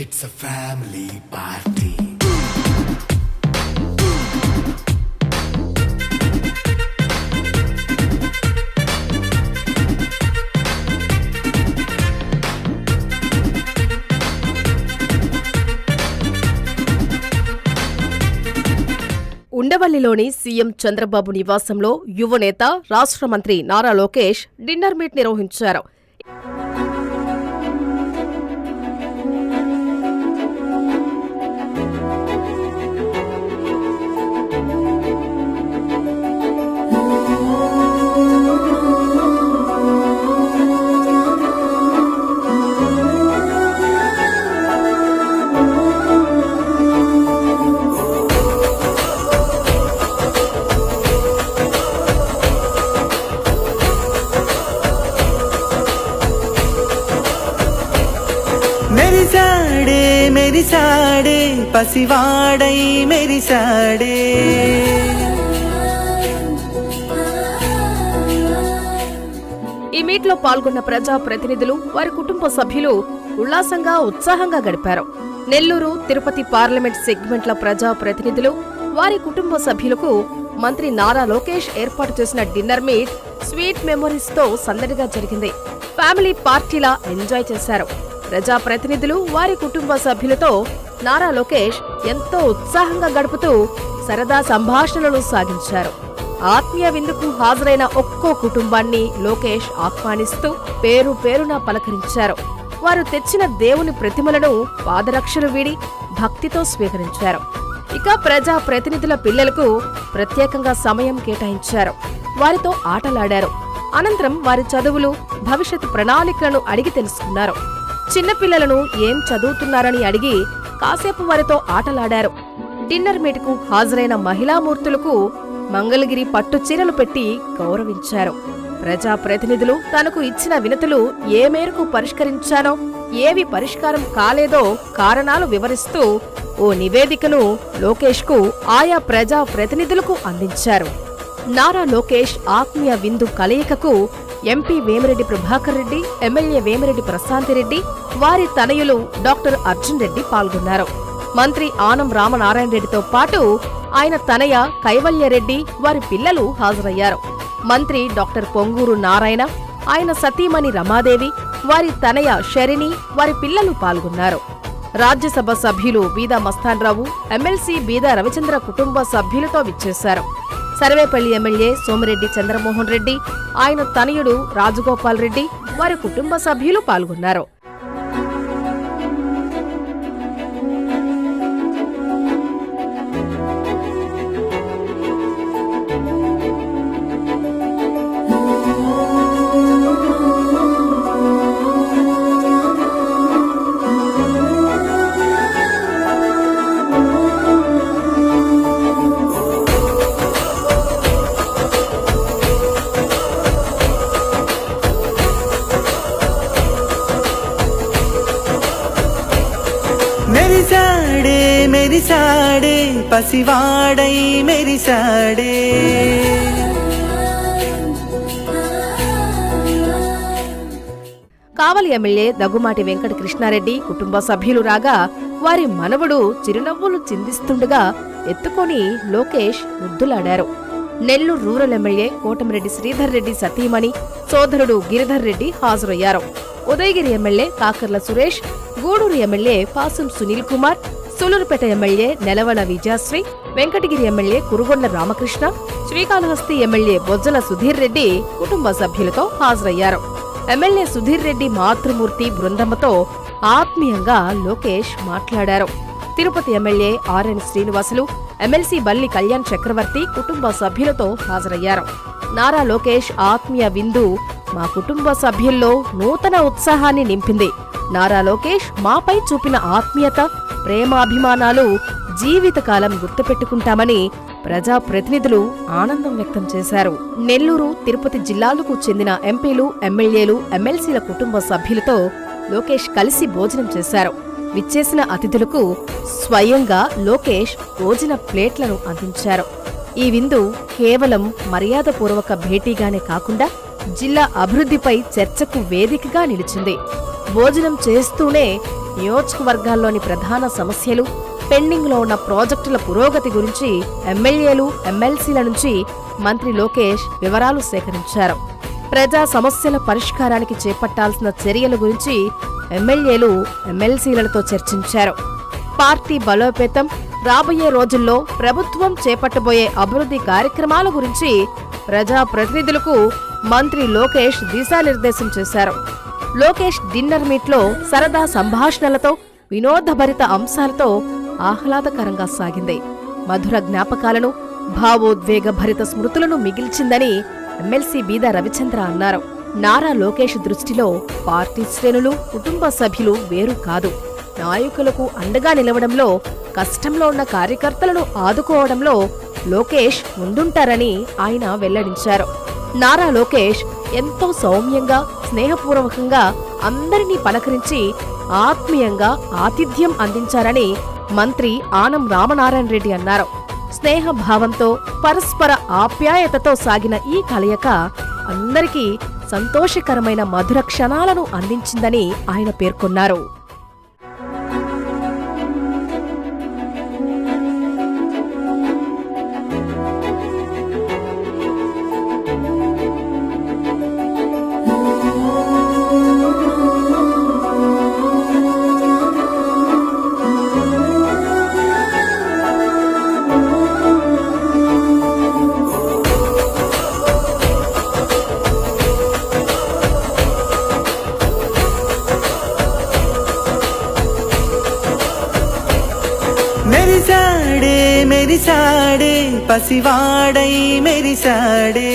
It's a family party. ఉండవల్లిలోని CM Chandrababu నివాసంలో యువనేత రాష్ట్ర మంత్రి నారా లోకేష్ డిన్నర్ మీట్ నిర్వహించారు. మెరిసాడే పసివాడై మెరిసాడే. ఈ మీట్ లో పాల్గొన్న ప్రజా ప్రతినిధులు వారి కుటుంబ సభ్యులు ఉల్లాసంగా ఉత్సాహంగా గడిపారు. నెల్లూరు, తిరుపతి పార్లమెంట్ సెగ్మెంట్ల ప్రజా ప్రతినిధులు వారి కుటుంబ సభ్యులకు మంత్రి నారా లోకేష్ ఏర్పాటు చేసిన డిన్నర్ మీట్ స్వీట్ మెమోరీస్ తో సందడిగా జరిగింది. ఫ్యామిలీ పార్టీలా ఎంజాయ్ చేశారు. ప్రజా ప్రతినిధులు వారి కుటుంబ సభ్యులతో నారా లోకేష్ ఎంతో ఉత్సాహంగా గడుపుతూ సరదా సంభాషణలు సాగించారు. ఆత్మీయ విందుకు హాజరైన ఒక్కో కుటుంబాన్ని లోకేష్ ఆహ్వానిస్తూ పేరు పేరున పలకరించారు. వారు తెచ్చిన దేవుని ప్రతిమలను పాదరక్షలు వీడి భక్తితో స్వీకరించారు. ఇక ప్రజా ప్రతినిధుల పిల్లలకు ప్రత్యేకంగా సమయం కేటాయించారు. వారితో ఆటలాడారు. అనంతరం వారి చదువులు, భవిష్యత్ ప్రణాళికలను అడిగి తెలుసుకున్నారు. చిన్నపిల్లలను ఏం చదువుతున్నారని అడిగి కాసేపు వారితో ఆటలాడారు. డిన్నర్ మీట్కు హాజరైన మహిళామూర్తులకు మంగళగిరి పట్టు చీరలు పెట్టి గౌరవించారు. ప్రజా ప్రతినిధులు తనకు ఇచ్చిన వినతులు ఏ మేరకు పరిష్కరించానో, ఏవి పరిష్కారం కాలేదో కారణాలు వివరిస్తూ ఓ నివేదికను లోకేష్కు ఆయా ప్రజా ప్రతినిధులకు అందించారు. నారా లోకేష్ ఆత్మీయ విందు కలయికకు ఎంపీ వేమిరెడ్డి ప్రభాకర్ రెడ్డి, ఎమ్మెల్యే వేమిరెడ్డి ప్రశాంతిరెడ్డి, వారి తనయులు డాక్టర్ అర్జున్ రెడ్డి పాల్గొన్నారు. మంత్రి ఆనం రామనారాయణ రెడ్డితో పాటు ఆయన తనయ కైవల్యరెడ్డి, వారి పిల్లలు హాజరయ్యారు. మంత్రి డాక్టర్ పొంగూరు నారాయణ, ఆయన సతీమణి రమాదేవి, వారి తనయ శరణి, వారి పిల్లలు పాల్గొన్నారు. రాజ్యసభ సభ్యులు బీదా మస్తాన్రావు, ఎమ్మెల్సీ బీదా రవిచంద్ర కుటుంబ సభ్యులతో విచ్చేశారు. సర్వేపల్లి ఎమ్మెల్యే సోమిరెడ్డి చంద్రమోహన్ రెడ్డి, ఆయన తనయుడు రాజగోపాల్ రెడ్డి, వారి కుటుంబ సభ్యులు పాల్గొన్నారు. మెరిసాడే పసివాడై మెరిసాడే. కావలి ఎమ్మెల్యే దగ్గుమాటి వెంకట కృష్ణారెడ్డి కుటుంబ సభ్యులు రాగా వారి మనవడు చిరునవ్వులు చిందిస్తుండగా ఎత్తుకొని లోకేష్ ముద్దులాడారు. నెల్లూరు రూరల్ ఎమ్మెల్యే కోటమిరెడ్డి శ్రీధర్ రెడ్డి సతీమణి, సోదరుడు గిరిధర్ రెడ్డి హాజరయ్యారు. Udayagiri MLA Kakarla Suresh, Gudur MLA Pasam Sunil Kumar, Sullurpeta MLA Nelavala Vijayasree, Venkatagiri MLA Kurugonda Ramakrishna, Srikalahasti MLA Bojjala Sudheer Reddy కుటుంబ సభ్యులతో హాజరయ్యారు. ఎమ్మెల్యే సుధీర్ రెడ్డి మాతృమూర్తి బృందమ్మతో ఆత్మీయంగా లోకేష్ మాట్లాడారు. Tirupati MLA RN Srinivasulu, MLC బల్లి కళ్యాణ్ చక్రవర్తి కుటుంబ సభ్యులతో హాజరయ్యారు. నారా లోకేష్ ఆత్మీయ విందు మా కుటుంబ సభ్యుల్లో నూతన ఉత్సాహాన్ని నింపింది. నారా లోకేష్ మాపై చూపిన ఆత్మీయత, ప్రేమాభిమానాలు జీవితకాలం గుర్తుపెట్టుకుంటామని ప్రజా ప్రతినిధులు ఆనందం వ్యక్తం చేశారు. నెల్లూరు, తిరుపతి జిల్లాలకు చెందిన ఎంపీలు, ఎమ్మెల్యేలు, ఎమ్మెల్సీల కుటుంబ సభ్యులతో లోకేష్ కలిసి భోజనం చేశారు. విచ్చేసిన అతిథులకు స్వయంగా లోకేష్ భోజన ప్లేట్లను అందించారు. ఈ విందు కేవలం మర్యాదపూర్వక భేటీగానే కాకుండా జిల్లా అభివృద్ధిపై చర్చకు వేదికగా నిలిచింది. భోజనం చేస్తూనే నియోజకవర్గాల్లోని ప్రధాన సమస్యలు, పెండింగ్లో ఉన్న ప్రాజెక్టుల పురోగతి గురించి ఎమ్మెల్యేలు, ఎమ్మెల్సీల నుంచి మంత్రి లోకేష్ వివరాలు సేకరించారు. ప్రజా సమస్యల పరిష్కారానికి చేపట్టాల్సిన చర్యల గురించి ఎమ్మెల్యేలు, ఎమ్మెల్సీలతో చర్చించారు. పార్టీ బలోపేతం, రాబోయే రోజుల్లో ప్రభుత్వం చేపట్టబోయే అభివృద్ధి కార్యక్రమాల గురించి ప్రజాప్రతినిధులకు మంత్రి లోకేష్ దిశానిర్దేశం చేశారు. లోకేష్ డిన్నర్ మీట్లో సరదా సంభాషణలతో, వినోదభరిత అంశాలతో ఆహ్లాదకరంగా సాగింది. మధుర జ్ఞాపకాలను, భావోద్వేగ భరిత స్మృతులను మిగిల్చిందని ఎమ్మెల్సీ బీదా రవిచంద్ర అన్నారు. నారా లోకేష్ దృష్టిలో పార్టీ శ్రేణులు, కుటుంబ సభ్యులు వేరు కాదు. నాయకులకు అండగా నిలవడంలో, కష్టంలో ఉన్న కార్యకర్తలను ఆదుకోవడంలో లోకేష్ ముందుంటారని ఆయన వెల్లడించారు. నారా లోకేష్ ఎంతో సౌమ్యంగా, స్నేహపూర్వకంగా అందరినీ పలకరించి ఆత్మీయంగా ఆతిథ్యం అందించారని మంత్రి ఆనం రామనారాయణ రెడ్డి అన్నారు. స్నేహభావంతో, పరస్పర ఆప్యాయతతో సాగిన ఈ కలయిక అందరికీ సంతోషకరమైన మధుర క్షణాలను అందించిందని ఆయన పేర్కొన్నారు. మెరిసాడే పసివాడై మెరిసాడే.